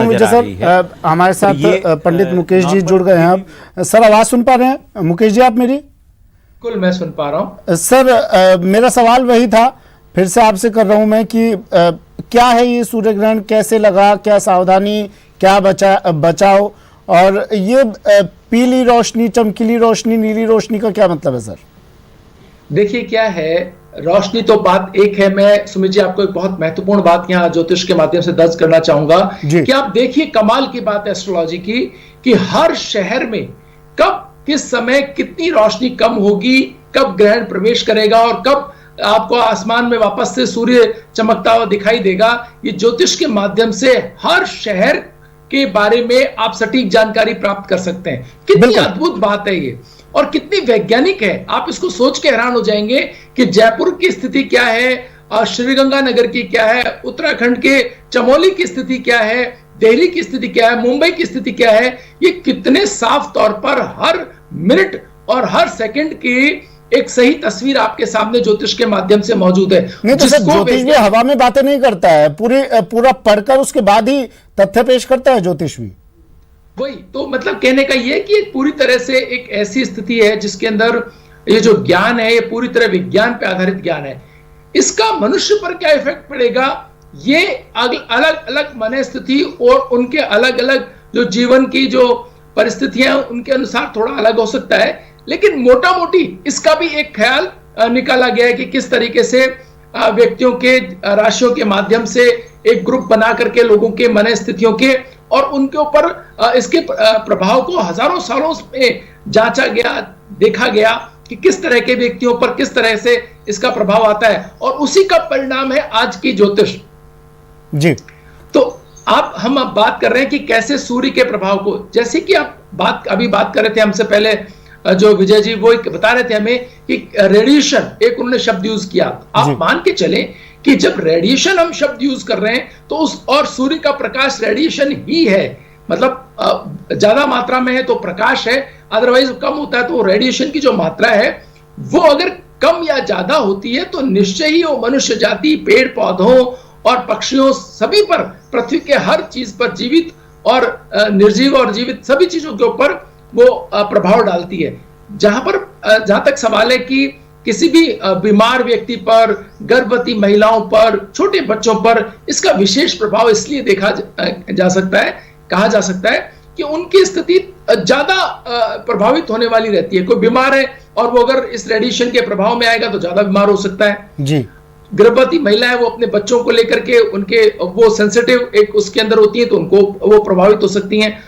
विजय sir. हमारे साथ पंडित मुकेश जी जुड़ गए हैं। अब सर आवाज सुन पा रहे हैं मुकेश जी आप मेरी? बिल्कुल मैं सुन पा रहा हूँ सर। मेरा सवाल वही था, फिर से आपसे कर रहा हूं मैं कि क्या है ये सूर्य ग्रहण, कैसे लगा, क्या सावधानी, क्या बचाव, और ये पीली रोशनी, चमकीली रोशनी, नीली रोशनी का क्या मतलब है सर? देखिए क्या है, रोशनी तो बात एक है। मैं सुमित जी आपको एक बहुत महत्वपूर्ण बात यहाँ ज्योतिष के माध्यम से दर्ज करना चाहूंगा कि आप देखिए कमाल की बात है एस्ट्रोलॉजी की कि हर शहर में कब किस समय कितनी रोशनी कम होगी, कब ग्रहण प्रवेश करेगा और कब आपको आसमान में वापस से सूर्य चमकता हुआ दिखाई देगा, ये ज्योतिष के माध्यम से हर शहर के बारे में आप सटीक जानकारी प्राप्त कर सकते हैं। कितनी अद्भुत बात है ये और कितनी वैज्ञानिक है। आप इसको सोच के हैरान हो जाएंगे कि जयपुर की स्थिति क्या है और श्रीगंगानगर की क्या है, उत्तराखंड के चमोली की स्थिति क्या है, दिल्ली की स्थिति क्या है, मुंबई की स्थिति क्या है। ये कितने साफ तौर पर हर मिनट और हर सेकंड की एक सही तस्वीर आपके सामने ज्योतिष के माध्यम से मौजूद है। नहीं तो सर ज्योतिष भी हवा में बातें नहीं करता है, पूरा पढ़कर उसके बाद ही तथ्य पेश करता है ज्योतिष भी। वही तो मतलब कहने का ये कि पूरी तरह से एक ऐसी स्थिति है जिसके अंदर ये जो ज्ञान है ये पूरी तरह विज्ञान पे आधारित ज्ञान है। इसका मनुष्य पर क्या इफेक्ट पड़ेगा, ये अलग अलग मनस्थिति और उनके अलग अलग जो जीवन की जो परिस्थितियां उनके अनुसार थोड़ा अलग हो सकता है, लेकिन मोटा मोटी इसका भी एक ख्याल निकाला गया है कि किस तरीके से व्यक्तियों के राशियों के माध्यम से एक ग्रुप बना करके लोगों के मनस्थितियों के और उनके ऊपर इसके प्रभाव को हजारों सालों में जांचा गया, देखा गया कि किस तरह के व्यक्तियों पर किस तरह से इसका प्रभाव आता है और उसी का परिणाम है आज की ज्योतिष जी। तो हम अब बात कर रहे हैं कि कैसे सूर्य के प्रभाव को, जैसे कि आप अभी बात कर रहे थे हमसे पहले जो विजय जी वो बता रहे थे हमें कि रेडिएशन एक उन्होंने शब्द यूज किया। आप मान के चलें कि जब रेडिएशन हम शब्द यूज कर रहे हैं तो उस और सूर्य का प्रकाश रेडिएशन ही है, मतलब ज्यादा मात्रा में है तो प्रकाश है, अदरवाइज कम होता है तो रेडिएशन की जो मात्रा है वो अगर कम या ज्यादा होती है तो निश्चय ही वो मनुष्य जाति, पेड़ पौधों और पक्षियों सभी पर, पृथ्वी के हर चीज पर, जीवित और निर्जीव और जीवित सभी चीजों के ऊपर वो प्रभाव डालती है। जहां तक सवाल है कि किसी भी बीमार व्यक्ति पर, गर्भवती महिलाओं पर, छोटे बच्चों पर इसका विशेष प्रभाव इसलिए देखा जा सकता है, कहा जा सकता है कि उनकी स्थिति ज्यादा प्रभावित होने वाली रहती है। कोई बीमार है और वो अगर इस रेडिएशन के प्रभाव में आएगा तो ज्यादा बीमार हो सकता है जी। गर्भवती महिला है वो अपने बच्चों को लेकर के उनके वो सेंसिटिव एक उसके अंदर होती है तो उनको वो प्रभावित हो सकती हैं।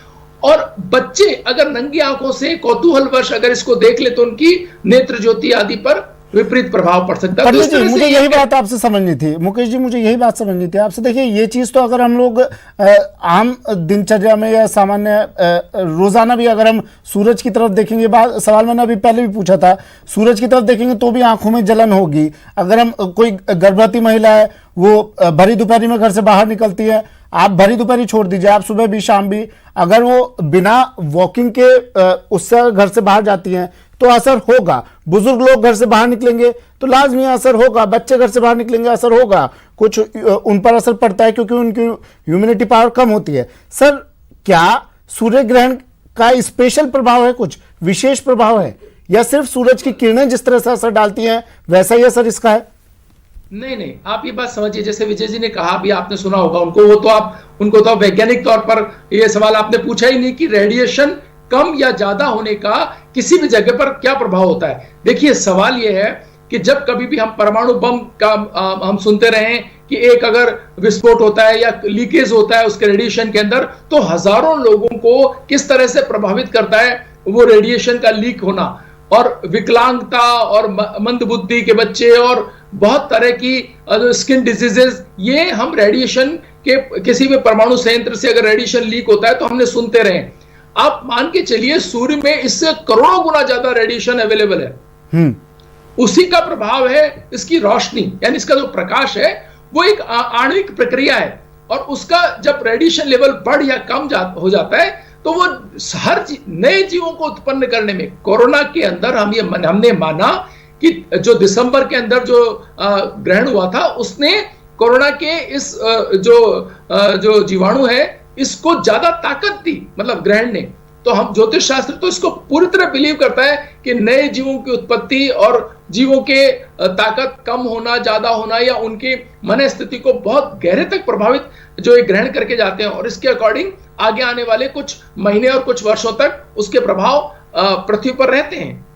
और बच्चे अगर नंगी आंखों से कौतूहलवश अगर इसको देख ले तो उनकी नेत्र ज्योति आदि पर विपरीत प्रभाव पड़ सकता है। तो मुझे यही बात आपसे समझनी थी मुकेश जी, मुझे यही बात समझनी थी आपसे। देखिए ये चीज तो अगर हम लोग आम दिनचर्या में या सामान्य रोजाना भी अगर हम सूरज की तरफ देखेंगे, सवाल मैंने अभी पहले भी पूछा था, सूरज की तरफ देखेंगे तो भी आंखों में जलन होगी। अगर हम कोई गर्भवती महिला है वो भरी दोपहरी में घर से बाहर निकलती है, आप भरी दोपहरी छोड़ दीजिए, आप सुबह भी शाम भी अगर वो बिना वॉकिंग के उससे घर से बाहर जाती हैं तो असर होगा। बुजुर्ग लोग घर से बाहर निकलेंगे तो लाजमी असर होगा, बच्चे घर से बाहर निकलेंगे असर होगा, कुछ उन पर असर पड़ता है क्योंकि उनकी ह्यूमिनिटी पावर कम होती है। सर क्या सूर्य ग्रहण का स्पेशल प्रभाव है, कुछ विशेष प्रभाव है, या सिर्फ सूरज की किरणें जिस तरह से असर डालती हैं वैसा ही असर इसका है? नहीं, आप ये बात समझिए, जैसे विजय जी ने कहा, भी आपने सुना होगा उनको तो वैज्ञानिक तौर पर ये सवाल आपने पूछा ही नहीं कि रेडिएशन कम या ज्यादा होने का किसी भी जगह पर क्या प्रभाव होता है। देखिए सवाल ये है कि जब कभी भी हम परमाणु बम का हम सुनते रहे कि एक अगर विस्फोट होता है या लीकेज होता है उसके रेडिएशन के अंदर तो हजारों लोगों को किस तरह से प्रभावित करता है वो रेडिएशन का लीक होना, और विकलांगता और मंदबुद्धि के बच्चे और बहुत तरह की स्किन डिजीजेस, ये हम रेडिएशन के किसी भी परमाणु संयंत्र से अगर रेडिएशन लीक होता है तो हमने सुनते रहे। आप मान के चलिए सूर्य में इससे करोड़ों गुना ज्यादा रेडिएशन अवेलेबल है। उसी का प्रभाव है इसकी रोशनी, यानी इसका जो प्रकाश है वो एक आणविक प्रक्रिया है और उसका जब रेडिएशन लेवल बढ़ या कम हो जाता है तो वो हर नए जीवों को उत्पन्न करने में, कोरोना के अंदर हमने माना कि जो दिसंबर के अंदर जो ग्रहण हुआ था उसने कोरोना के इस जो जीवाणु है इसको ज्यादा ताकत दी, मतलब ग्रहण ने। तो हम ज्योतिष शास्त्र तो इसको पूरी तरह बिलीव करता है कि नए जीवों की उत्पत्ति और जीवों के ताकत कम होना, ज्यादा होना, या उनकी मन स्थिति को बहुत गहरे तक प्रभावित जो ये ग्रहण करके जाते हैं, और इसके अकॉर्डिंग आगे आने वाले कुछ महीने और कुछ वर्षों तक उसके प्रभाव पृथ्वी पर रहते हैं।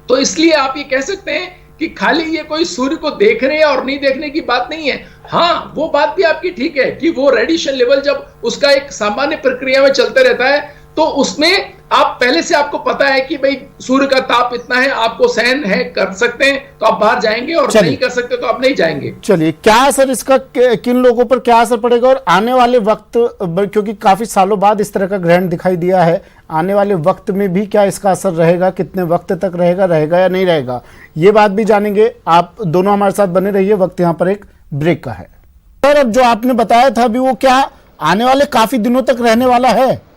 तो इसलिए आप ये कह सकते हैं कि खाली ये कोई सूर्य को देखने और नहीं देखने की बात नहीं है। हाँ, वो बात भी आपकी ठीक है कि वो रेडिएशन लेवल जब उसका एक सामान्य प्रक्रिया में चलते रहता है, तो उसमें आप पहले से आपको पता है कि भाई सूर्य का ताप इतना है, आपको सहन है, कर सकते हैं तो आप बाहर जाएंगे, और नहीं कर सकते तो आप नहीं जाएंगे। चलिए, क्या असर इसका किन लोगों पर क्या असर पड़ेगा, और आने वाले वक्त, क्योंकि काफी सालों बाद इस तरह का ग्रहण दिखाई दिया है, आने वाले वक्त में भी क्या इसका असर रहेगा, कितने वक्त तक रहेगा या नहीं रहेगा, ये बात भी जानेंगे। आप दोनों हमारे साथ बने रहिए। वक्त यहाँ पर एक ब्रेक का है। सर, अब जो आपने बताया था अभी, वो क्या आने वाले काफी दिनों तक रहने वाला है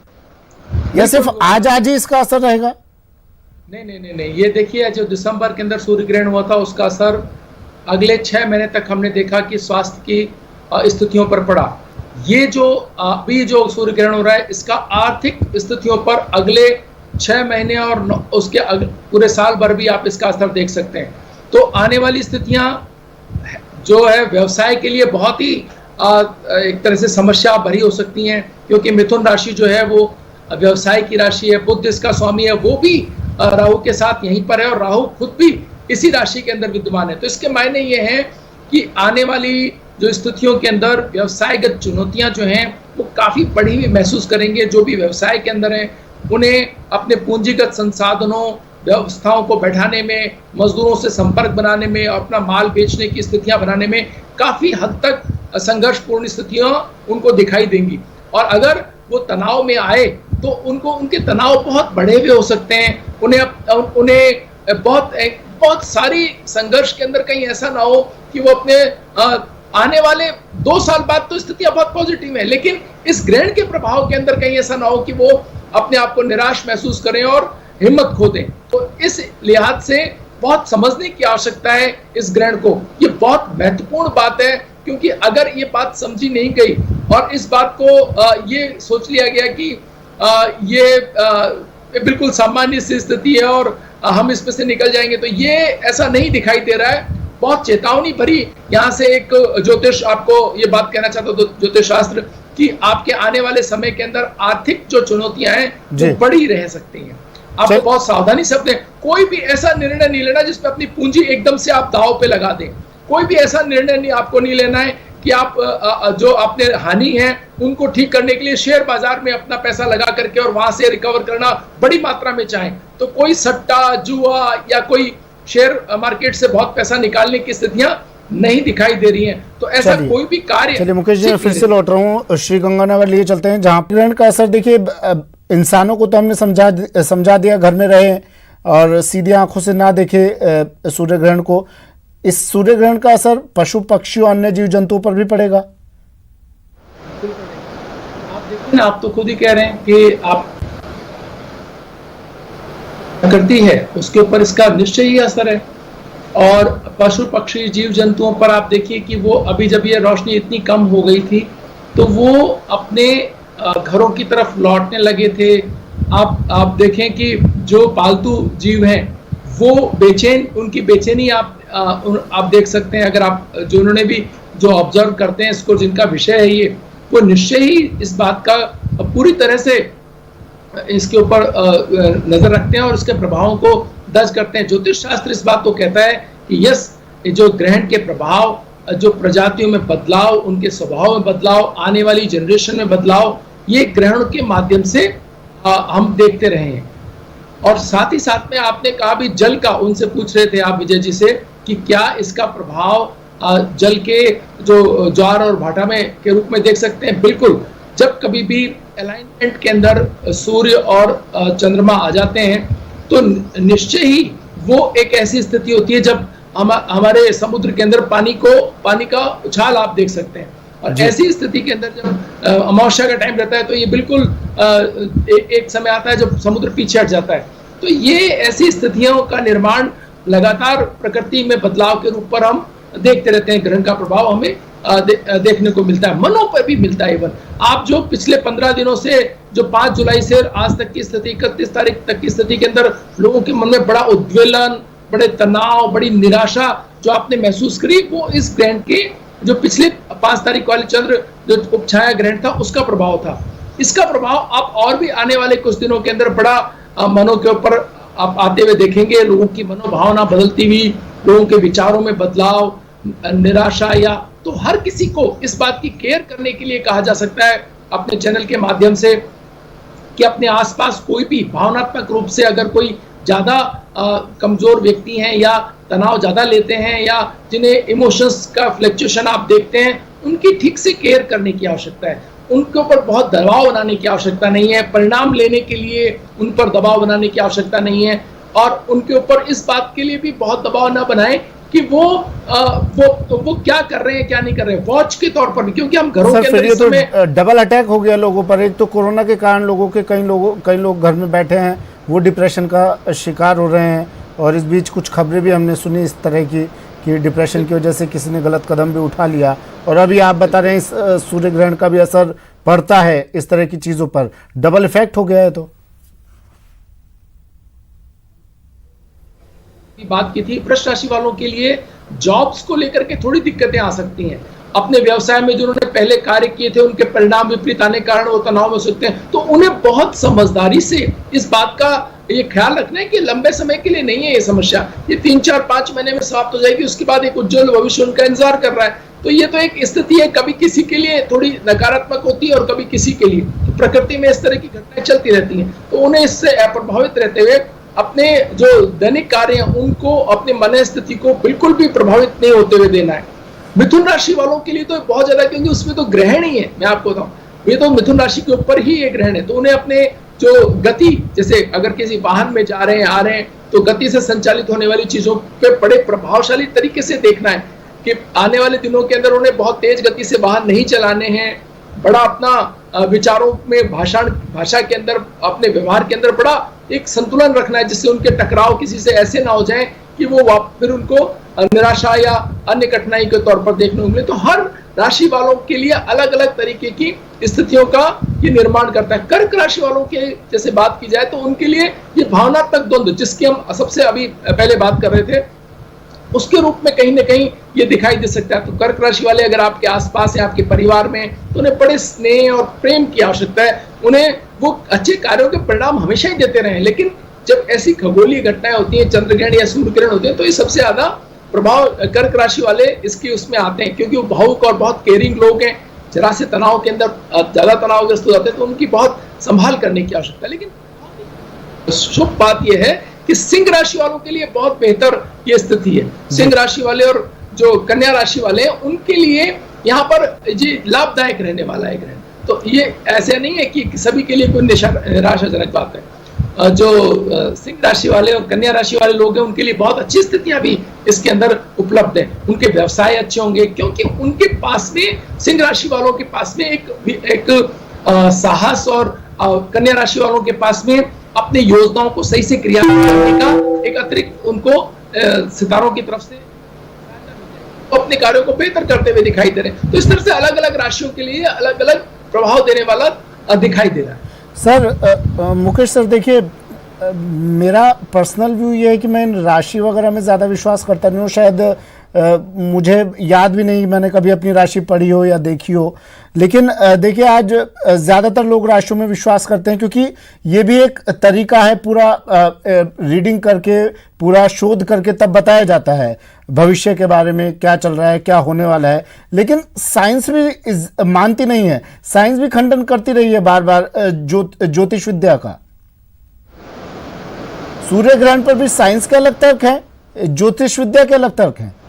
या सिर्फ आज ही इसका असर रहेगा? नहीं, ये देखिए, जो दिसंबर के अंदर सूर्य ग्रहण हुआ था उसका असर अगले 6 महीने तक हमने देखा कि स्वास्थ्य की स्थितियों पर पड़ा। ये जो अभी जो सूर्य ग्रहण हो रहा है, इसका आर्थिक स्थितियों पर अगले 6 महीने और उसके पूरे साल भर भी आप इसका असर देख सकते हैं। तो आने वाली स्थितियां जो है व्यवसाय के लिए बहुत ही एक तरह से समस्या भरी हो सकती हैं, क्योंकि मिथुन राशि जो है वो व्यवसाय की राशि है, बुध इसका स्वामी है, वो भी राहु के साथ यहीं पर है, और राहु खुद भी इसी राशि के अंदर विद्यमान है। तो इसके मायने ये हैं कि आने वाली जो स्थितियों के अंदर व्यवसायगत चुनौतियां जो हैं वो काफी बढ़ी हुई महसूस करेंगे। जो भी व्यवसाय के अंदर हैं उन्हें अपने पूंजीगत संसाधनों, व्यवस्थाओं को बैठाने में, मजदूरों से संपर्क बनाने में, और अपना माल बेचने की स्थितियां बनाने में काफी हद तक संघर्षपूर्ण स्थितियां उनको दिखाई देंगी। और अगर वो तनाव में आए तो उनके तनाव बहुत बढ़े हुए हो सकते हैं। उन्हें बहुत सारी संघर्ष के अंदर कहीं ऐसा ना हो कि वो अपने आने वाले 2 साल बाद तो स्थितियां बहुत पॉजिटिव है, लेकिन इस ग्रहण के प्रभाव के अंदर कहीं ऐसा ना हो कि वो अपने आप को निराश महसूस करें और हिम्मत खो दें। तो इस लिहाज से बहुत समझने की आवश्यकता है इस ग्रहण को। ये बहुत महत्वपूर्ण बात है, क्योंकि अगर ये बात समझी नहीं गई और इस बात को ये सोच लिया गया कि ये बिल्कुल सामान्य सी स्थिति है और हम इसमें से निकल जाएंगे, तो ये ऐसा नहीं दिखाई दे रहा है। बहुत चेतावनी भरी यहाँ से एक ज्योतिष आपको ये बात कहना चाहता हूँ, ज्योतिष शास्त्र, कि आपके आने वाले समय के अंदर आर्थिक जो चुनौतियां हैं वो बड़ी रह सकती हैं। आपको बहुत सावधानी से अपने कोई भी ऐसा निर्णय नहीं लेना जिसमें अपनी पूंजी एकदम से आप दांव पे लगा दें। कोई भी ऐसा निर्णय नहीं आपको नहीं लेना है कि आप जो आपने हानि है उनको ठीक करने के लिए शेयर बाजार में अपना पैसा लगा करके और वहां से रिकवर करना बड़ी मात्रा में चाहें। तो कोई सट्टा, जुआ या कोई शेयर मार्केट से बहुत पैसा निकालने की स्थितियां नहीं दिखाई दे रही हैं। तो ऐसा कोई भी कार्य। चलिए मुकेश जी, फिर से लौट रहा हूँ श्रीगंगानगर लिए चलते हैं, जहाँ ग्रहण का असर देखिए इंसानों को तो हमने समझा दिया, घर में रहे और सीधी आंखों से ना देखे सूर्य ग्रहण को। इस सूर्य ग्रहण का असर पशु पक्षियों अन्य जीव जंतुओं पर भी पड़ेगा? आप देखिए ना, आप तो खुद ही कह रहे हैं कि आप करती है उसके ऊपर इसका निश्चय ही असर है। और पशु पक्षी जीव जंतुओं पर आप देखिए कि वो अभी जब ये रोशनी इतनी कम हो गई थी तो वो अपने घरों की तरफ लौटने लगे थे। आप देखें कि जो पालतू जीव हैं वो बेचैन, उनकी बेचैनी आप देख सकते हैं। अगर आप जो उन्होंने भी जो ऑब्जर्व करते हैं इसको, जिनका विषय है ये, वो निश्चय ही इस बात का पूरी तरह से इसके ऊपर नजर रखते हैं और इसके प्रभावों को दर्ज करते हैं। ज्योतिष शास्त्र इस बात को कहता है कि यस, जो ग्रहण के प्रभाव, जो प्रजातियों में बदलाव, उनके स्वभाव में बदलाव, आने वाली जनरेशन में बदलाव, ये ग्रहण के माध्यम से हम देखते रहे हैं। और साथ ही साथ में आपने कहा भी जल का, उनसे पूछ रहे थे आप विजय जी से कि क्या इसका प्रभाव जल के जो ज्वार और भाटा में के रूप में देख सकते हैं। बिल्कुल, जब कभी भी अलाइनमेंट के अंदर सूर्य और चंद्रमा आ जाते हैं तो निश्चय ही वो एक ऐसी स्थिति होती है जब हमारे समुद्र के अंदर पानी का उछाल आप देख सकते हैं। और ऐसी स्थिति के अंदर जब अमावस्या का टाइम रहता है तो ये बिल्कुल एक समय आता है जब समुद्र पीछे हट जाता है। तो ये ऐसी स्थितियों का निर्माण लगातार प्रकृति में बदलाव के रूप पर हम देखते रहते हैं ग्रहण का प्रभाव हमें देखने को मिलता है, मनों पर भी मिलता है। इवन आप जो पिछले 15 दिनों से जो 5 जुलाई से आज तक की स्थिति, 31 तारीख तक की स्थिति के अंदर लोगों के मन में बड़ा उद्वेलन, बड़े तनाव, बड़ी निराशा जो आपने महसूस करी, वो इस ग्रहण के जो पिछले 5 तारीख वाले चंद्र जो उपछाया ग्रहण था उसका प्रभाव था। इसका प्रभाव आप और भी आने वाले कुछ दिनों के अंदर बड़ा मनों के ऊपर आप आते हुए देखेंगे। लोगों की मनोभावना बदलती हुई, लोगों के विचारों में बदलाव, निराशा, या तो हर किसी को इस बात की केयर करने के लिए कहा जा सकता है अपने चैनल के माध्यम से कि अपने आसपास कोई भी भावनात्मक रूप से अगर कोई ज्यादा कमजोर व्यक्ति हैं या तनाव ज्यादा लेते हैं या जिन्हें इमोशंस का फ्लक्चुएशन आप देखते हैं, उनकी ठीक से केयर करने की आवश्यकता है। उनके ऊपर बहुत दबाव बनाने की आवश्यकता नहीं है, परिणाम लेने के लिए उन पर दबाव बनाने की आवश्यकता नहीं है, और उनके ऊपर इस बात के लिए भी बहुत दबाव ना बनाएं कि वो क्या कर रहे हैं क्या नहीं कर रहे हैं, वॉच के तौर पर भी, क्योंकि हम घरों के अंदर इस समय डबल अटैक हो गया लोगों पर। एक तो कोरोना के कारण लोगों के कई लोग घर में बैठे हैं, वो डिप्रेशन का शिकार हो रहे हैं, और इस बीच कुछ खबरें भी हमने सुनी इस तरह की कि डिप्रेशन की वजह से किसी ने गलत कदम भी उठा लिया, और अभी आप बता रहे हैं इस सूर्य ग्रहण का भी असर पड़ता है इस तरह की चीज़ों पर। डबल इफेक्ट हो गया है। तो बात की थी वृष राशि वालों के लिए जॉब्स को लेकर के थोड़ी दिक्कतें आ सकती हैं। अपने व्यवसाय में जो उन्होंने पहले कार्य किए थे उनके परिणाम विपरीत आने के कारण वो तनाव में हो सकते हैं, तो उन्हें बहुत समझदारी से इस बात का ये ख्याल रखना है कि लंबे समय के लिए नहीं है ये समस्या, ये 3, 4, 5 महीने में समाप्त हो जाएगी, उसके बाद एक उज्जवल भविष्य उनका इंतजार कर रहा है। तो ये तो एक स्थिति है, कभी किसी के लिए थोड़ी नकारात्मक होती है और कभी किसी के लिए, तो प्रकृति में इस तरह की घटनाएं चलती रहती हैं। तो उन्हें इससे प्रभावित रहते हुए अपने जो दैनिक कार्य हैं उनको, अपने मन स्थिति को बिल्कुल भी प्रभावित नहीं होते हुए देना है। मिथुन राशि वालों के लिए तो बहुत ज्यादा, क्योंकि उसमें तो ग्रहण ही है, मैं आपको बताऊं, ये तो मिथुन राशि के ऊपर ही ये ग्रहण है, तो उन्हें अपने जो गति, जैसे अगर किसी वाहन में जा रहे हैं, आ रहे हैं, तो गति से संचालित होने वाली चीजों पे बड़े प्रभावशाली तरीके से देखना है कि आने वाले दिनों के अंदर उन्हें बहुत तेज गति से वाहन नहीं चलाने हैं। बड़ा अपना विचारों में, भाषा के अंदर, अपने व्यवहार के अंदर बड़ा एक संतुलन रखना है, जिससे उनके टकराव किसी से ऐसे ना हो जाए कि वो फिर उनको निराशा या अन्य कठिनाई के तौर पर देखने को मिले। तो हर राशि वालों के लिए अलग अलग तरीके की स्थितियों का ये निर्माण करता है। कर्क राशि वालों के जैसे बात की जाए तो उनके लिए ये भावनात्मक द्वंद्व, जिसकी हम सबसे अभी पहले बात कर रहे थे, उसके रूप में कहीं ना कहीं ये दिखाई दे सकता है। तो कर्क राशि वाले अगर आपके आसपास है, आपके परिवार में, तो उन्हें बड़े स्नेह और प्रेम की आवश्यकता है। उन्हें वो अच्छे कार्यों के परिणाम हमेशा ही देते रहे, लेकिन जब ऐसी खगोलीय घटनाएं होती हैं, चंद्रग्रहण या सूर्य ग्रहण होते हैं, तो ये सबसे ज्यादा प्रभाव कर्क राशि वाले इसके उसमें आते हैं, क्योंकि वो भावुक और बहुत केयरिंग लोग हैं। जरा से तनाव के अंदर ज्यादा तनावग्रस्त हो जाते हैं, तो उनकी बहुत संभाल करने की आवश्यकता है। लेकिन शुभ बात यह है कि सिंह राशि वालों के लिए बहुत बेहतर ये स्थिति है। सिंह राशि वाले और जो कन्या राशि वाले हैं उनके लिए यहाँ पर ये लाभदायक रहने वाला है ग्रहण। तो ये ऐसे नहीं है कि सभी के लिए कोई निराशाजनक बात है। जो सिंह राशि वाले और कन्या राशि वाले लोग हैं उनके लिए बहुत अच्छी स्थितियां भी इसके अंदर उपलब्ध है। उनके व्यवसाय अच्छे होंगे, क्योंकि उनके पास में, सिंह राशि वालों के पास में एक साहस, और कन्या राशि वालों के पास में अपने योजनाओं को सही से क्रियान्वित करने का एक अतिरिक्त उनको सितारों की तरफ से तो अपने कार्यों को बेहतर करते हुए दिखाई दे रहे हैं। तो इस तरह से अलग अलग राशियों के लिए अलग अलग प्रभाव देने वाला दिखाई दे रहा है। सर मुकेश सर, देखिए मेरा पर्सनल व्यू ये है कि मैं इन राशि वगैरह में ज़्यादा विश्वास करता नहीं हूँ। शायद मुझे याद भी नहीं मैंने कभी अपनी राशि पढ़ी हो या देखी हो, लेकिन देखिए आज ज़्यादातर लोग राशियों में विश्वास करते हैं, क्योंकि ये भी एक तरीका है, पूरा रीडिंग करके, पूरा शोध करके तब बताया जाता है भविष्य के बारे में, क्या चल रहा है, क्या होने वाला है। लेकिन साइंस भी मानती नहीं है, साइंस भी खंडन करती रही है बार बार ज्योतिष विद्या का। सूर्य ग्रहण पर भी साइंस के अलग तर्क है, ज्योतिष विद्या के अलग तर्क है।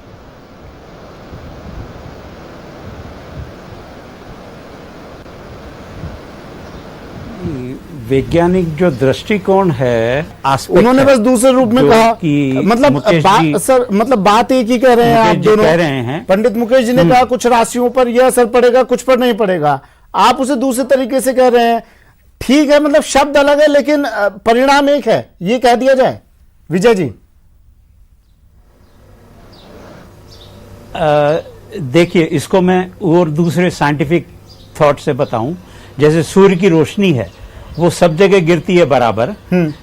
वैज्ञानिक जो दृष्टिकोण है, उन्होंने बस दूसरे रूप में कहा कि मतलब सर, मतलब बात एक ही कह रहे हैं आप दोनों कह रहे हैं। पंडित मुकेश जी ने कहा कुछ राशियों पर यह असर पड़ेगा, कुछ पर नहीं पड़ेगा। आप उसे दूसरे तरीके से कह रहे हैं। ठीक है, मतलब शब्द अलग है लेकिन परिणाम एक है, ये कह दिया जाए। विजय जी, देखिए, इसको मैं और दूसरे साइंटिफिक थॉट से बताऊं, जैसे सूर्य की रोशनी है वो सब जगह गिरती है बराबर,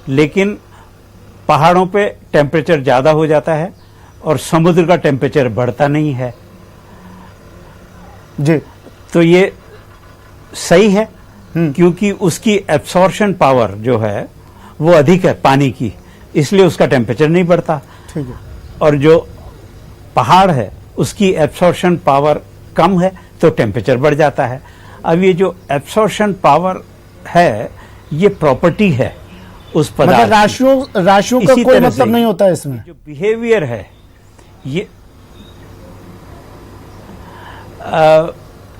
लेकिन पहाड़ों पे टेम्परेचर ज्यादा हो जाता है और समुद्र का टेम्परेचर बढ़ता नहीं है। जी, तो ये सही है क्योंकि उसकी एब्सॉर्प्शन पावर जो है वो अधिक है पानी की, इसलिए उसका टेम्परेचर नहीं बढ़ता। ठीक है। और जो पहाड़ है उसकी एब्सॉर्प्शन पावर कम है तो टेम्परेचर बढ़ जाता है। अब ये जो एब्सॉर्प्शन पावर है ये प्रॉपर्टी है उस मतलब पदार्थ की। राशियों का इसी कोई तरह मतलब से नहीं होता है इसमें। जो बिहेवियर है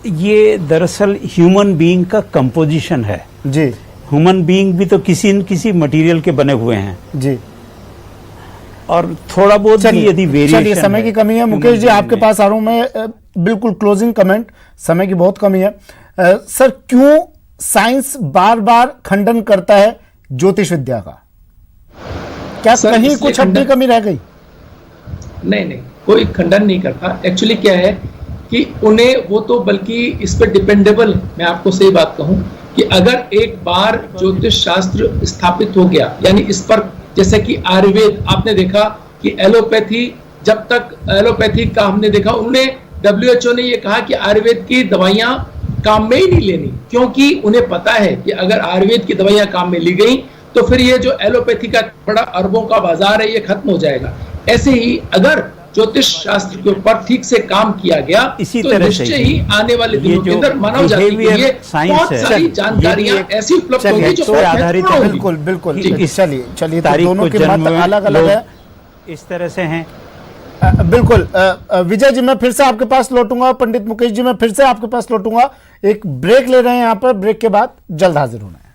ये दरअसल ह्यूमन बीइंग का कंपोजिशन है। जी ह्यूमन बीइंग भी तो किसी न किसी मटेरियल के बने हुए हैं जी। और थोड़ा बहुत भी यदि वेरिएशन चलिए, समय की कमी है मुकेश जी, आपके पास आ रहा हूं मैं। बिल्कुल क्लोजिंग कमेंट, समय की बहुत कमी है। सर, क्यों साइंस बार बार खंडन करता है ज्योतिष विद्या का? क्या कहीं कुछ हड्डी कमी रह गई? नहीं, कोई खंडन नहीं करता। एक्चुअली क्या है कि उन्हें वो तो बल्कि इस पर डिपेंडेबल, मैं आपको सही बात कहूं कि अगर एक बार ज्योतिष शास्त्र स्थापित हो गया, यानी इस पर, जैसे कि आयुर्वेद, आपने देखा कि एलोपैथी, जब तक एलोपैथी का हमने देखा, उन्होंने WHO ने ये कहा कि आयुर्वेद की दवाइयां काम में ही नहीं लेनी, क्योंकि उन्हें पता है कि अगर आयुर्वेद की दवाइयां काम में ली गई तो फिर ये जो एलोपैथी का बड़ा अरबों का बाजार है ये खत्म हो जाएगा। ऐसे ही अगर ज्योतिष शास्त्र के ऊपर ठीक से काम किया गया इसी तो तरह निश्चय ही आने वाले दिनों के अंदर मानव जाति के लिए बहुत सारी जानकारियां ऐसी उपलब्ध होंगी जो बहुत आधारित महत्वपूर्ण होंगी। बिल्कुल बिल्कुल। इस चलिए, तो तारीख दोनों को के जन्म मत में अलग अलग है। लोग इस तरह से हैं। बिल्कुल। विजय जी, मैं फिर से आपके पास लौटूंगा। पंडित मुकेश जी, मैं फिर से आपके पास लौटूंगा। एक ब्रेक ले रहे हैं यहाँ पर, ब्रेक के बाद जल्द हाजिर होना है।